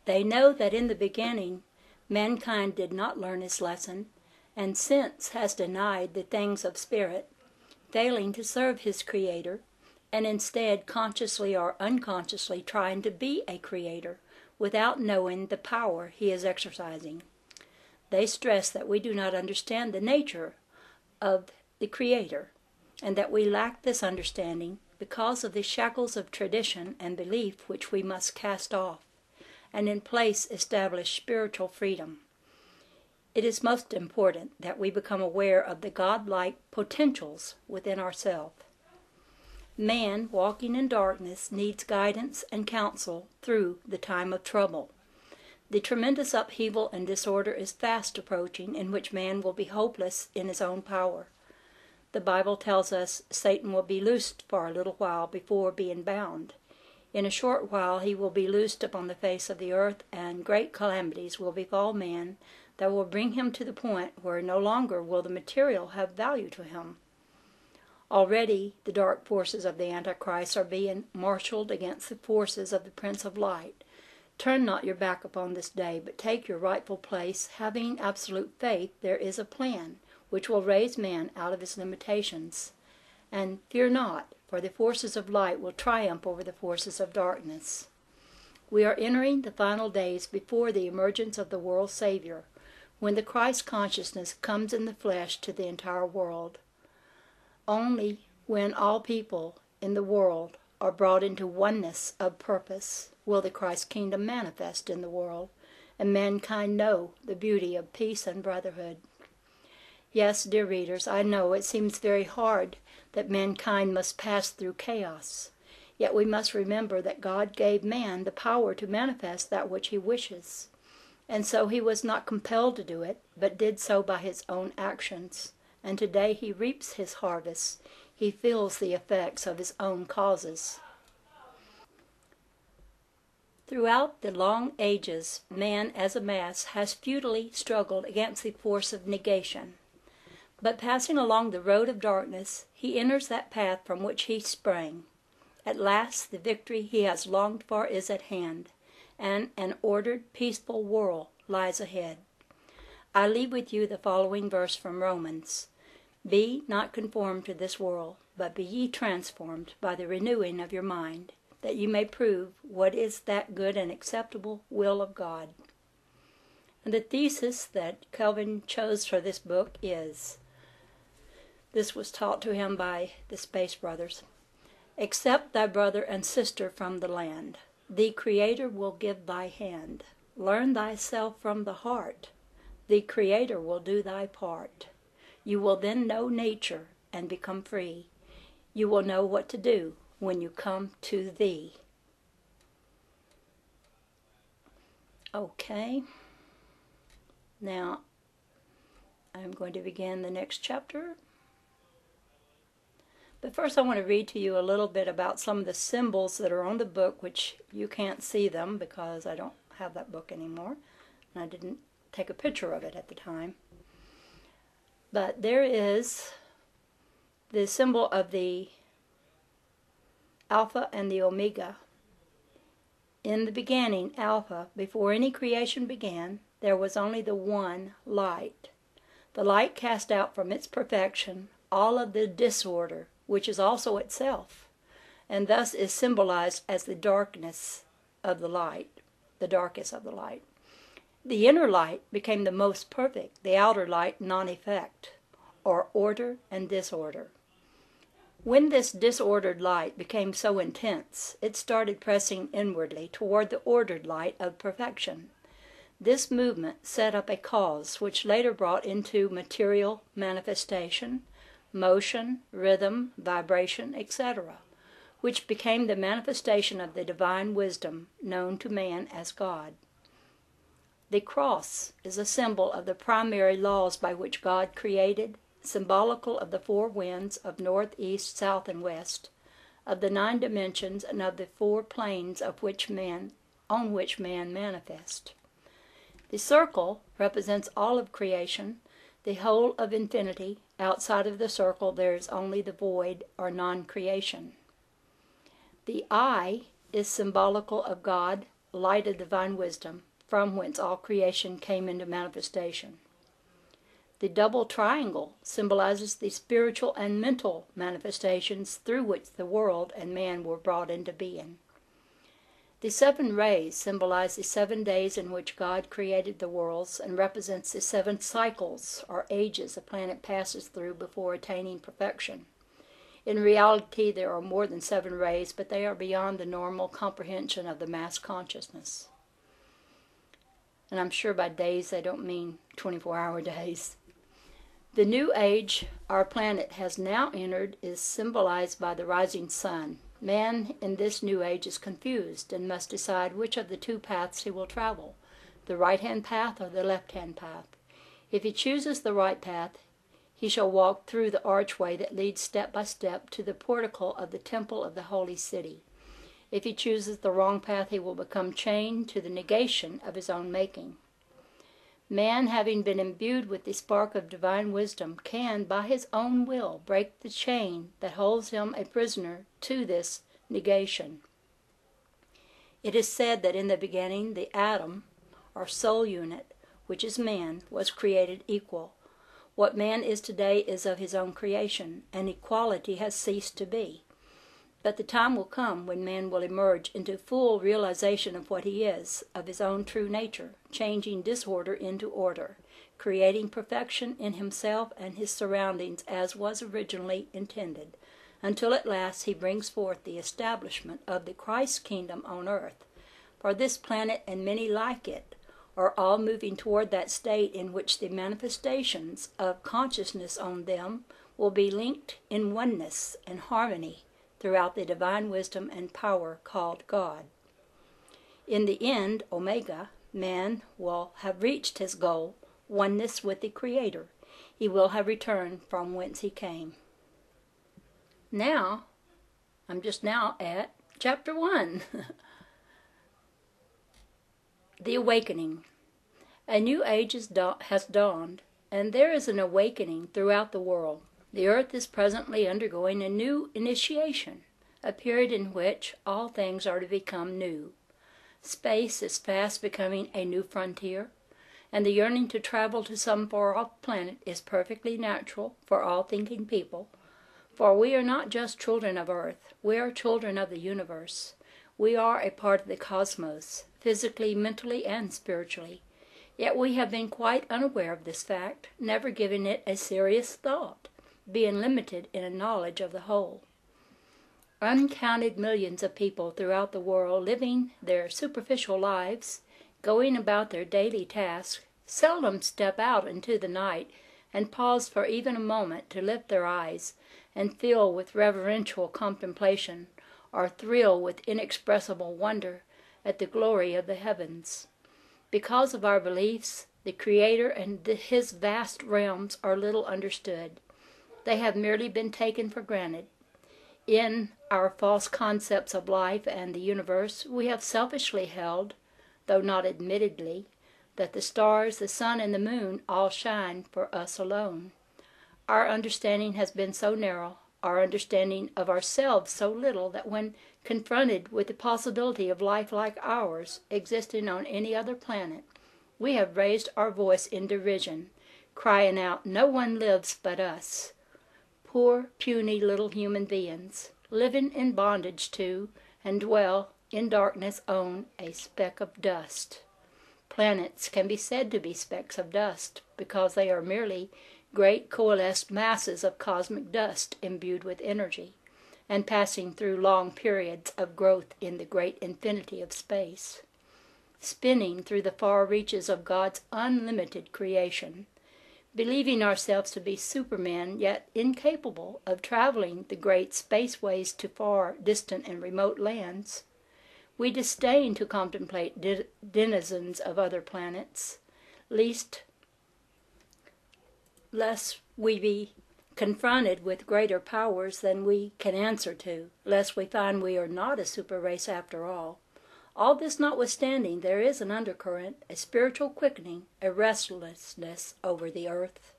They know that in the beginning mankind did not learn his lesson, and since has denied the things of spirit, failing to serve his Creator, and instead consciously or unconsciously trying to be a creator without knowing the power he is exercising. They stress that we do not understand the nature of the Creator, and that we lack this understanding because of the shackles of tradition and belief which we must cast off, and in place establish spiritual freedom. It is most important that we become aware of the God-like potentials within ourselves. Man walking in darkness needs guidance and counsel through the time of trouble. The tremendous upheaval and disorder is fast approaching, in which man will be hopeless in his own power. The Bible tells us Satan will be loosed for a little while before being bound. In a short while he will be loosed upon the face of the earth, and great calamities will befall man that will bring him to the point where no longer will the material have value to him. Already the dark forces of the Antichrist are being marshaled against the forces of the Prince of Light. Turn not your back upon this day, but take your rightful place. Having absolute faith, there is a plan which will raise man out of his limitations. And fear not, for the forces of light will triumph over the forces of darkness. We are entering the final days before the emergence of the world Savior, when the Christ consciousness comes in the flesh to the entire world. Only when all people in the world are brought into oneness of purpose will the Christ kingdom manifest in the world, and mankind know the beauty of peace and brotherhood. Yes, dear readers, I know it seems very hard that mankind must pass through chaos. Yet we must remember that God gave man the power to manifest that which he wishes. And so he was not compelled to do it, but did so by his own actions. And today he reaps his harvest. He feels the effects of his own causes. Throughout the long ages, man as a mass has futilely struggled against the force of negation. But passing along the road of darkness, he enters that path from which he sprang. At last the victory he has longed for is at hand, and an ordered, peaceful world lies ahead. I leave with you the following verse from Romans. Be not conformed to this world, but be ye transformed by the renewing of your mind, that you may prove what is that good and acceptable will of God. And the thesis that Kelvin chose for this book is, this was taught to him by the Space Brothers, accept thy brother and sister from the land. The Creator will give thy hand. Learn thyself from the heart. The Creator will do thy part. You will then know nature and become free. You will know what to do when you come to thee. Okay. Now, I'm going to begin the next chapter. But first I want to read to you a little bit about some of the symbols that are on the book, which you can't see them because I don't have that book anymore. And I didn't take a picture of it at the time. But there is the symbol of the Alpha and the Omega. In the beginning, Alpha, before any creation began, there was only the one light. The light cast out from its perfection all of the disorder, which is also itself, and thus is symbolized as the darkness of the light, the darkest of the light. The inner light became the most perfect, the outer light non-effect, or order and disorder. When this disordered light became so intense, it started pressing inwardly toward the ordered light of perfection. This movement set up a cause which later brought into material manifestation, motion, rhythm, vibration, etc., which became the manifestation of the divine wisdom known to man as God. The cross is a symbol of the primary laws by which God created, symbolical of the four winds of north, east, south, and west, of the 9 dimensions, and of the 4 planes on which man manifests. The circle represents all of creation, the whole of infinity. Outside of the circle there is only the void or non-creation. The eye is symbolical of God, light of divine wisdom, from whence all creation came into manifestation. The double triangle symbolizes the spiritual and mental manifestations through which the world and man were brought into being. The 7 rays symbolize the 7 days in which God created the worlds and represents the 7 cycles or ages a planet passes through before attaining perfection. In reality, there are more than 7 rays, but they are beyond the normal comprehension of the mass consciousness. And I'm sure by days they don't mean 24-hour days. The new age our planet has now entered is symbolized by the rising sun. Man in this new age is confused and must decide which of the 2 paths he will travel, the right-hand path or the left-hand path. If he chooses the right path, he shall walk through the archway that leads step by step to the portico of the temple of the holy city. If he chooses the wrong path, he will become chained to the negation of his own making. Man, having been imbued with the spark of divine wisdom, can, by his own will, break the chain that holds him a prisoner to this negation. It is said that in the beginning the atom, or soul unit, which is man, was created equal. What man is today is of his own creation, and equality has ceased to be. But the time will come when man will emerge into full realization of what he is, of his own true nature, changing disorder into order, creating perfection in himself and his surroundings as was originally intended, until at last he brings forth the establishment of the Christ kingdom on earth. For this planet and many like it are all moving toward that state in which the manifestations of consciousness on them will be linked in oneness and harmony throughout the divine wisdom and power called God. In the end, Omega, man will have reached his goal, oneness with the Creator. He will have returned from whence he came. Now, I'm just now at chapter 1. The Awakening. A new age has dawned, and there is an awakening throughout the world. The earth is presently undergoing a new initiation, a period in which all things are to become new. Space is fast becoming a new frontier, and the yearning to travel to some far-off planet is perfectly natural for all thinking people, for we are not just children of earth, we are children of the universe. We are a part of the cosmos, physically, mentally, and spiritually. Yet we have been quite unaware of this fact, never giving it a serious thought, being limited in a knowledge of the whole. Uncounted millions of people throughout the world living their superficial lives, going about their daily tasks, seldom step out into the night and pause for even a moment to lift their eyes and fill with reverential contemplation or thrill with inexpressible wonder at the glory of the heavens. Because of our beliefs, the Creator and His vast realms are little understood. They have merely been taken for granted. In our false concepts of life and the universe, we have selfishly held, though not admittedly, that the stars, the sun, and the moon all shine for us alone. Our understanding has been so narrow, our understanding of ourselves so little, that when confronted with the possibility of life like ours existing on any other planet, we have raised our voice in derision, crying out, "No one lives but us." Poor, puny little human beings, living in bondage to, and dwell in darkness on, a speck of dust. Planets can be said to be specks of dust, because they are merely great coalesced masses of cosmic dust imbued with energy, and passing through long periods of growth in the great infinity of space, spinning through the far reaches of God's unlimited creation. Believing ourselves to be supermen, yet incapable of traveling the great spaceways to far, distant, and remote lands, we disdain to contemplate denizens of other planets, lest we be confronted with greater powers than we can answer to, lest we find we are not a super race after all. All this notwithstanding, there is an undercurrent, a spiritual quickening, a restlessness over the earth.